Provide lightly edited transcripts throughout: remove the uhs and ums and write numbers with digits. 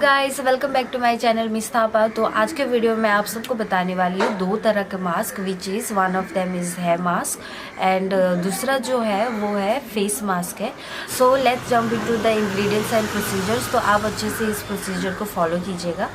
Guys, welcome back to my channel miss Thapa. तो आज के वीडियो में आप सबको बताने वाली हूँ दो तरह के mask, which is one of them is here mask and दूसरा जो है वो है फेस मास्क है। So let's jump into the ingredients and procedures. तो आप अच्छे से इस प्रोसीजर को फॉलो कीजिएगा।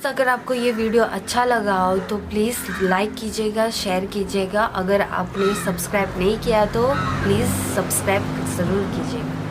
अगर आपको ये वीडियो अच्छा लगा हो तो प्लीज़ लाइक कीजिएगा, शेयर कीजिएगा। अगर आपने सब्सक्राइब नहीं किया तो प्लीज़ सब्सक्राइब ज़रूर कीजिएगा।